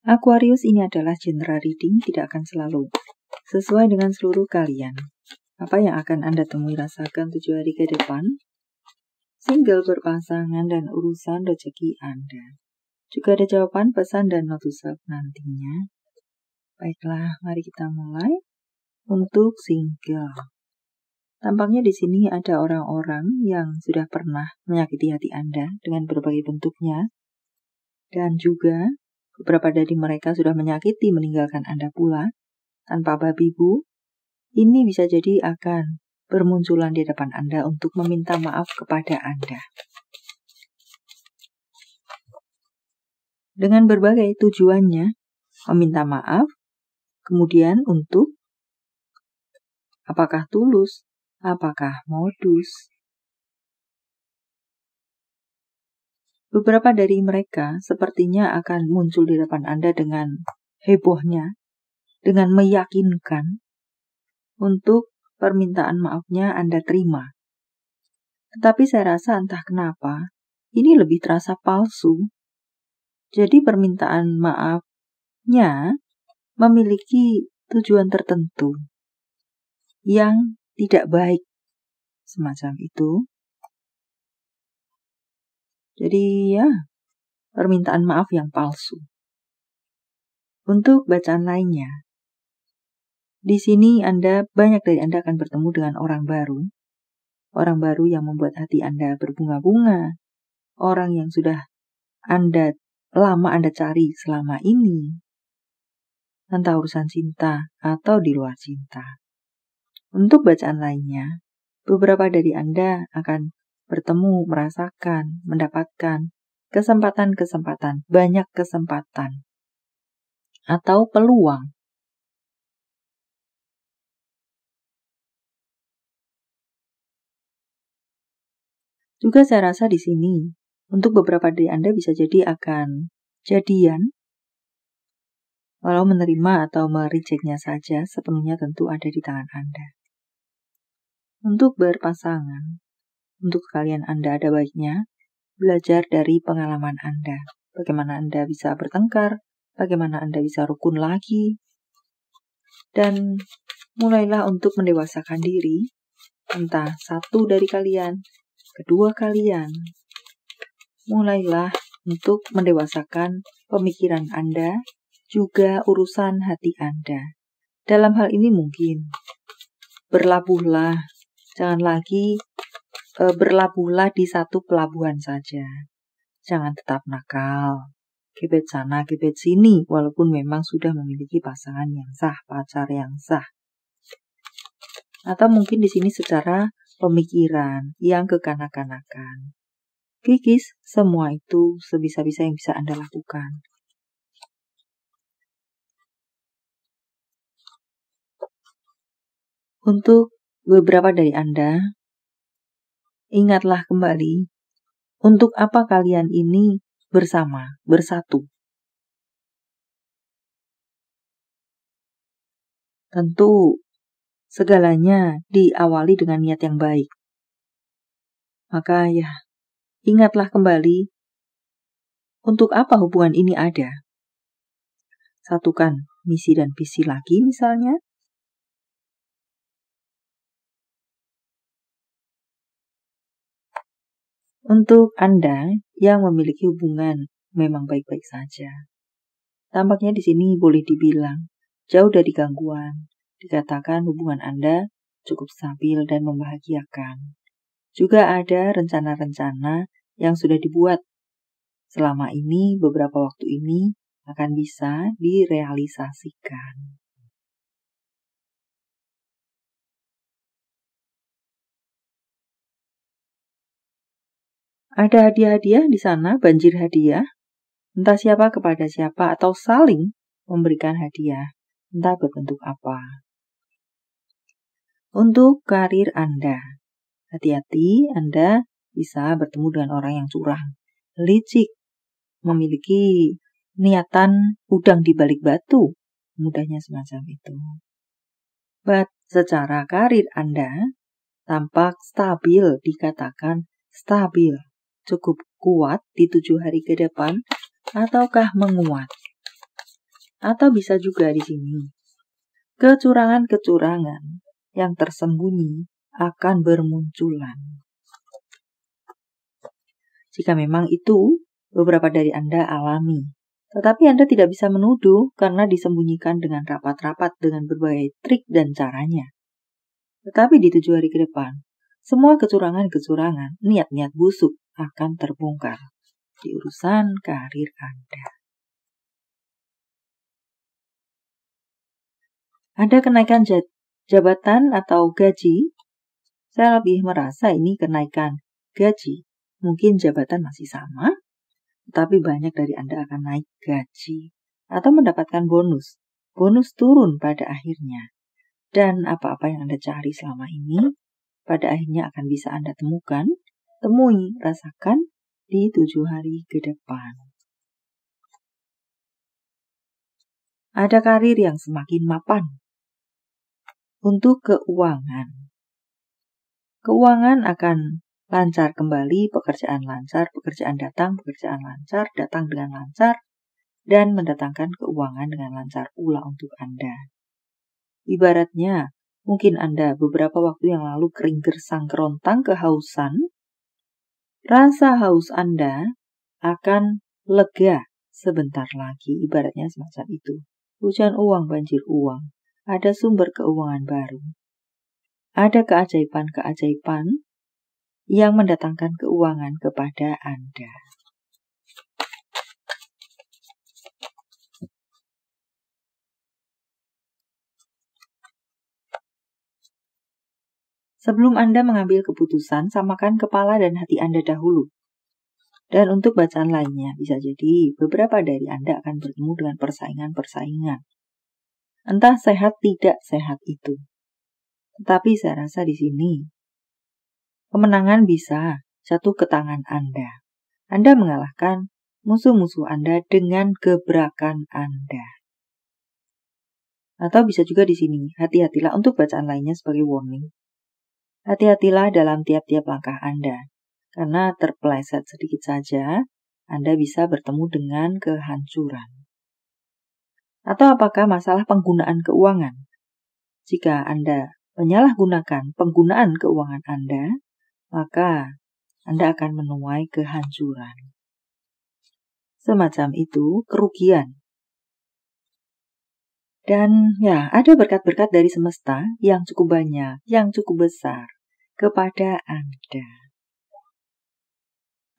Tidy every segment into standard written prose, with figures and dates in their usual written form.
Aquarius, ini adalah general reading, tidak akan selalu sesuai dengan seluruh kalian. Apa yang akan Anda temui rasakan 7 hari ke depan? Single, berpasangan, dan urusan rezeki Anda. Juga ada jawaban, pesan, dan note to self nantinya. Baiklah, mari kita mulai. Untuk single, tampaknya di sini ada orang-orang yang sudah pernah menyakiti hati Anda dengan berbagai bentuknya. Dan juga beberapa dari mereka sudah menyakiti meninggalkan Anda pula, tanpa babi bu. Ini bisa jadi akan bermunculan di depan Anda untuk meminta maaf kepada Anda. Dengan berbagai tujuannya, meminta maaf, kemudian untuk apakah tulus, apakah modus. Beberapa dari mereka sepertinya akan muncul di depan Anda dengan hebohnya, dengan meyakinkan untuk permintaan maafnya Anda terima. Tetapi saya rasa entah kenapa, ini lebih terasa palsu. Jadi permintaan maafnya memiliki tujuan tertentu yang tidak baik, semacam itu. Jadi ya, permintaan maaf yang palsu. Untuk bacaan lainnya, di sini banyak dari Anda akan bertemu dengan orang baru yang membuat hati Anda berbunga-bunga, orang yang sudah lama Anda cari selama ini, entah urusan cinta atau di luar cinta. Untuk bacaan lainnya, beberapa dari Anda akan bertemu, merasakan, mendapatkan kesempatan-kesempatan, banyak kesempatan, atau peluang. Juga saya rasa di sini, untuk beberapa dari Anda bisa jadi akan jadian, walau menerima atau merejectnya saja, sepenuhnya tentu ada di tangan Anda. Untuk berpasangan, untuk kalian Anda ada baiknya belajar dari pengalaman Anda. Bagaimana Anda bisa bertengkar, bagaimana Anda bisa rukun lagi. Dan mulailah untuk mendewasakan diri, entah satu dari kalian, kedua kalian. Mulailah untuk mendewasakan pemikiran Anda, juga urusan hati Anda. Dalam hal ini mungkin, berlabuhlah, jangan lagi berlabuhlah di satu pelabuhan saja. Jangan tetap nakal, gebet sana, gebet sini, walaupun memang sudah memiliki pasangan yang sah, pacar yang sah. Atau mungkin di sini secara pemikiran yang kekanak-kanakan. Kikis, semua itu sebisa-bisa yang bisa Anda lakukan. Untuk beberapa dari Anda, ingatlah kembali, untuk apa kalian ini bersama, bersatu. Tentu, segalanya diawali dengan niat yang baik. Maka ya, ingatlah kembali, untuk apa hubungan ini ada. Satukan misi dan visi lagi misalnya. Untuk Anda yang memiliki hubungan memang baik-baik saja. Tampaknya di sini boleh dibilang jauh dari gangguan. Dikatakan hubungan Anda cukup stabil dan membahagiakan. Juga ada rencana-rencana yang sudah dibuat selama ini, beberapa waktu ini akan bisa direalisasikan. Ada hadiah-hadiah di sana, banjir hadiah. Entah siapa kepada siapa atau saling memberikan hadiah. Entah berbentuk apa. Untuk karir Anda, hati-hati Anda bisa bertemu dengan orang yang curang, licik, memiliki niatan udang di balik batu. Mudahnya semacam itu. But secara karir Anda tampak stabil, dikatakan stabil. Cukup kuat di 7 hari ke depan, ataukah menguat? Atau bisa juga di sini, kecurangan-kecurangan yang tersembunyi akan bermunculan. Jika memang itu beberapa dari Anda alami, tetapi Anda tidak bisa menuduh karena disembunyikan dengan rapat-rapat dengan berbagai trik dan caranya. Tetapi di 7 hari ke depan, semua kecurangan-kecurangan, niat-niat busuk akan terbongkar di urusan karir Anda. Ada kenaikan jabatan atau gaji? Saya lebih merasa ini kenaikan gaji. Mungkin jabatan masih sama, tetapi banyak dari Anda akan naik gaji atau mendapatkan bonus. Bonus turun pada akhirnya. Dan apa-apa yang Anda cari selama ini, pada akhirnya akan bisa Anda temui, rasakan di 7 hari ke depan. Ada karir yang semakin mapan. Untuk keuangan. Keuangan akan lancar kembali, pekerjaan lancar, pekerjaan datang dengan lancar, dan mendatangkan keuangan dengan lancar pula untuk Anda. Ibaratnya, mungkin Anda beberapa waktu yang lalu kering gersang kerontang kehausan, rasa haus Anda akan lega sebentar lagi, ibaratnya semacam itu. Hujan uang, banjir uang, ada sumber keuangan baru. Ada keajaiban-keajaiban yang mendatangkan keuangan kepada Anda. Sebelum Anda mengambil keputusan, samakan kepala dan hati Anda dahulu. Dan untuk bacaan lainnya, bisa jadi beberapa dari Anda akan bertemu dengan persaingan-persaingan. Entah sehat tidak sehat itu. Tetapi saya rasa di sini, kemenangan bisa jatuh ke tangan Anda. Anda mengalahkan musuh-musuh Anda dengan gebrakan Anda. Atau bisa juga di sini, hati-hatilah untuk bacaan lainnya sebagai warning. Hati-hatilah dalam tiap-tiap langkah Anda, karena terpeleset sedikit saja, Anda bisa bertemu dengan kehancuran. Atau apakah masalah penggunaan keuangan? Jika Anda menyalahgunakan penggunaan keuangan Anda, maka Anda akan menuai kehancuran. Semacam itu, kerugian. Dan ya, ada berkat-berkat dari semesta yang cukup banyak, yang cukup besar kepada Anda.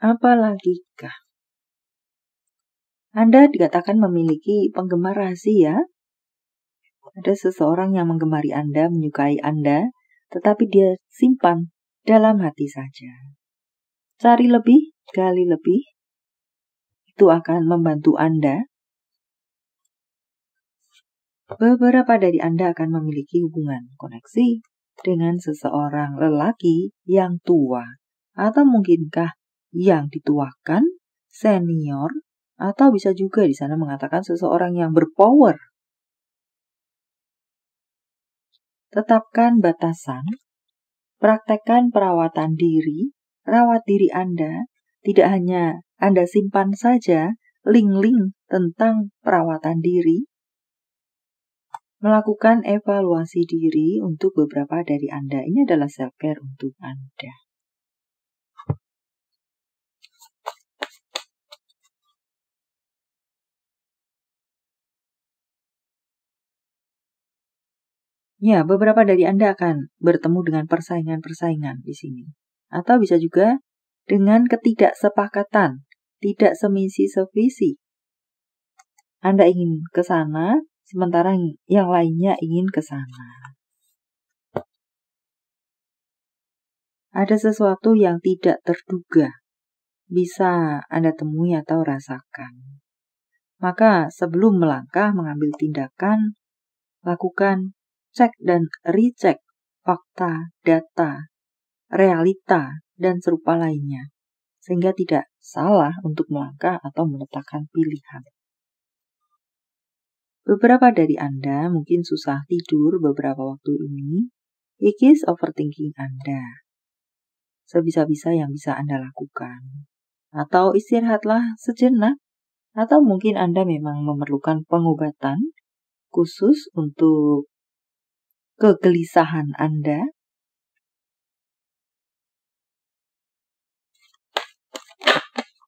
Apalagikah? Anda dikatakan memiliki penggemar rahasia. Ada seseorang yang menggemari Anda, menyukai Anda, tetapi dia simpan dalam hati saja. Cari lebih, gali lebih, itu akan membantu Anda. Beberapa dari Anda akan memiliki hubungan koneksi dengan seseorang lelaki yang tua, atau mungkinkah yang dituakan, senior, atau bisa juga di sana mengatakan seseorang yang berpower. Tetapkan batasan, praktekkan perawatan diri, rawat diri Anda, tidak hanya Anda simpan saja link-link tentang perawatan diri, melakukan evaluasi diri untuk beberapa dari Anda. Ini adalah self-care untuk Anda. Ya, beberapa dari Anda akan bertemu dengan persaingan-persaingan di sini. Atau bisa juga dengan ketidaksepakatan, tidak semisi sevisi. Anda ingin ke sana, sementara yang lainnya ingin ke sana. Ada sesuatu yang tidak terduga, bisa Anda temui atau rasakan. Maka sebelum melangkah mengambil tindakan, lakukan cek dan recek fakta, data, realita, dan serupa lainnya, sehingga tidak salah untuk melangkah atau meletakkan pilihan. Beberapa dari Anda mungkin susah tidur beberapa waktu ini, kikis overthinking Anda. Sebisa-bisa yang bisa Anda lakukan. Atau istirahatlah sejenak, Atau mungkin Anda memang memerlukan pengobatan khusus untuk kegelisahan Anda.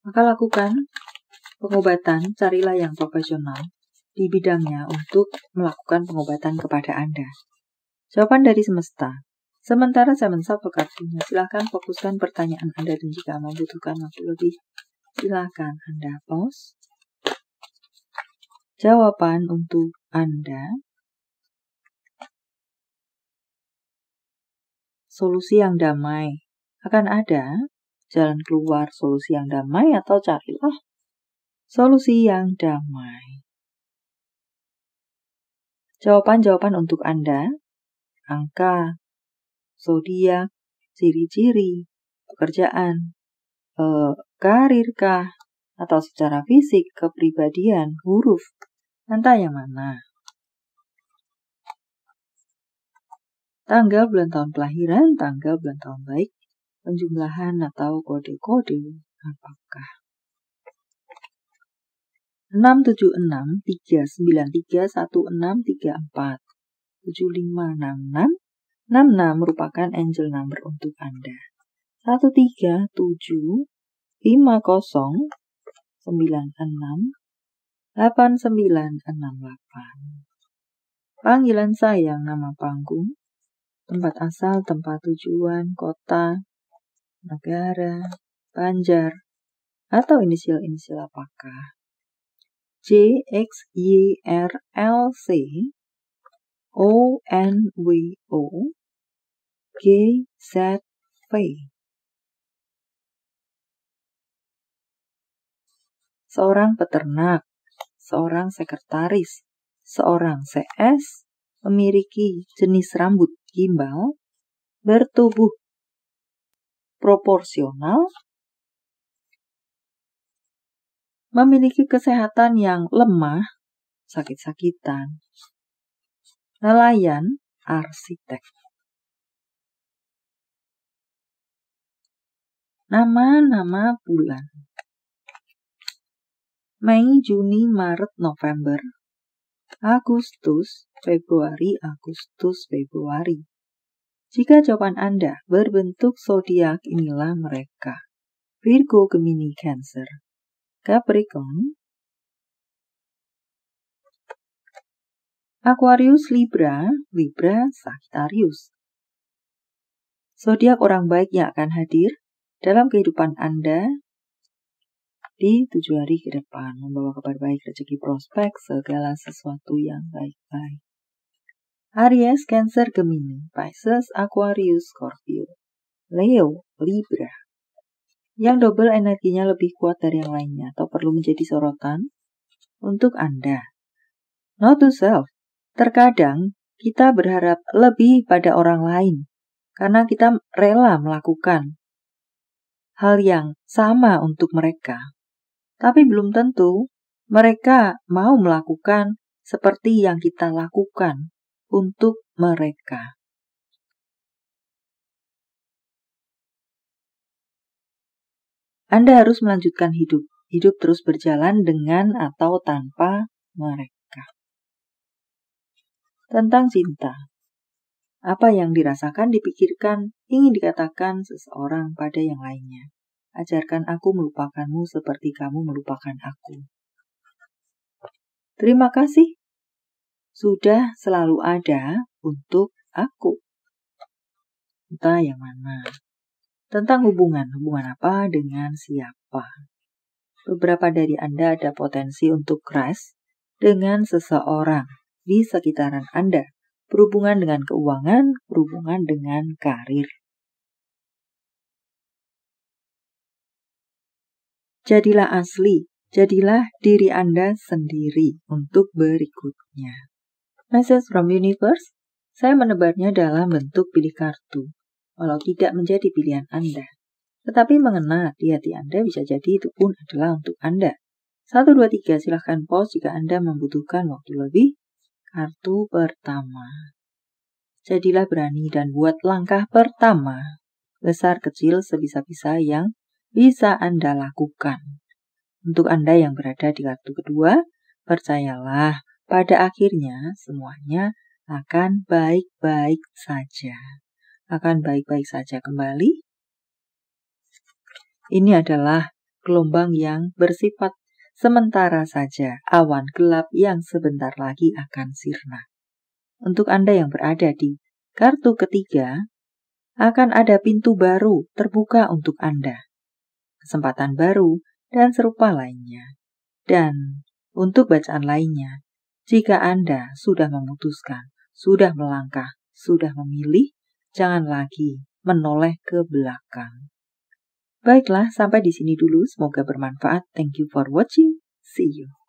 Maka lakukan pengobatan, carilah yang profesional di bidangnya untuk melakukan pengobatan kepada Anda. Jawaban dari semesta. Sementara saya menshuffle kartunya, silakan fokuskan pertanyaan Anda dan jika membutuhkan waktu lebih, silakan Anda pause. Jawaban untuk Anda. Solusi yang damai. Akan ada jalan keluar solusi yang damai atau carilah solusi yang damai. Jawaban-jawaban untuk Anda. Angka, zodiak, ciri-ciri, pekerjaan, karirkah, atau secara fisik, kepribadian, huruf, entah yang mana. Tanggal, bulan, tahun kelahiran, tanggal, bulan, tahun baik, penjumlahan atau kode-kode, apakah? 676 393 1634 7566 66 merupakan angel number untuk Anda. 137 50 96 8968. Panggilan sayang, nama panggung, tempat asal, tempat tujuan, kota, negara, Banjar, atau inisial-inisial apakah? J, X, Y, R, L, C, O, N, W, O, G, Z, V. Seorang peternak, seorang sekretaris, seorang CS, memiliki jenis rambut gimbal, bertubuh proporsional, memiliki kesehatan yang lemah, sakit-sakitan, nelayan, arsitek. Nama-nama bulan. Mei, Juni, Maret, November, Agustus, Februari, Agustus, Februari. Jika jawaban Anda berbentuk zodiak, inilah mereka. Virgo, Gemini, Cancer, Capricorn, Aquarius, Libra, Libra, Sagittarius. Zodiak orang baik yang akan hadir dalam kehidupan Anda di 7 hari ke depan, membawa kabar baik, rezeki, prospek, segala sesuatu yang baik-baik. Aries, Cancer, Gemini, Pisces, Aquarius, Scorpio, Leo, Libra. Yang double energinya lebih kuat dari yang lainnya atau perlu menjadi sorotan untuk Anda. Note to self. Terkadang kita berharap lebih pada orang lain karena kita rela melakukan hal yang sama untuk mereka. Tapi belum tentu mereka mau melakukan seperti yang kita lakukan untuk mereka. Anda harus melanjutkan hidup. Hidup terus berjalan dengan atau tanpa mereka. Tentang cinta. Apa yang dirasakan, dipikirkan, ingin dikatakan seseorang pada yang lainnya. Ajarkan aku melupakanmu seperti kamu melupakan aku. Terima kasih sudah selalu ada untuk aku. Entah yang mana. Tentang hubungan apa dengan siapa. Beberapa dari Anda ada potensi untuk crush dengan seseorang di sekitaran Anda. Berhubungan dengan keuangan, berhubungan dengan karir. Jadilah asli, jadilah diri Anda sendiri untuk berikutnya. Message from Universe, saya menebarnya dalam bentuk pilih kartu, walau tidak menjadi pilihan Anda. Tetapi mengena di hati Anda bisa jadi itu pun adalah untuk Anda. 1, 2, 3, silahkan pause jika Anda membutuhkan waktu lebih. Kartu pertama. Jadilah berani dan buat langkah pertama. Besar kecil sebisa-bisa yang bisa Anda lakukan. Untuk Anda yang berada di kartu kedua, percayalah pada akhirnya semuanya akan baik-baik saja. Akan baik-baik saja kembali. Ini adalah gelombang yang bersifat sementara saja, awan gelap yang sebentar lagi akan sirna. Untuk Anda yang berada di kartu ketiga, akan ada pintu baru terbuka untuk Anda. Kesempatan baru dan serupa lainnya. Dan untuk bacaan lainnya, jika Anda sudah memutuskan, sudah melangkah, sudah memilih, jangan lagi menoleh ke belakang. Baiklah, sampai di sini dulu. Semoga bermanfaat. Thank you for watching. See you.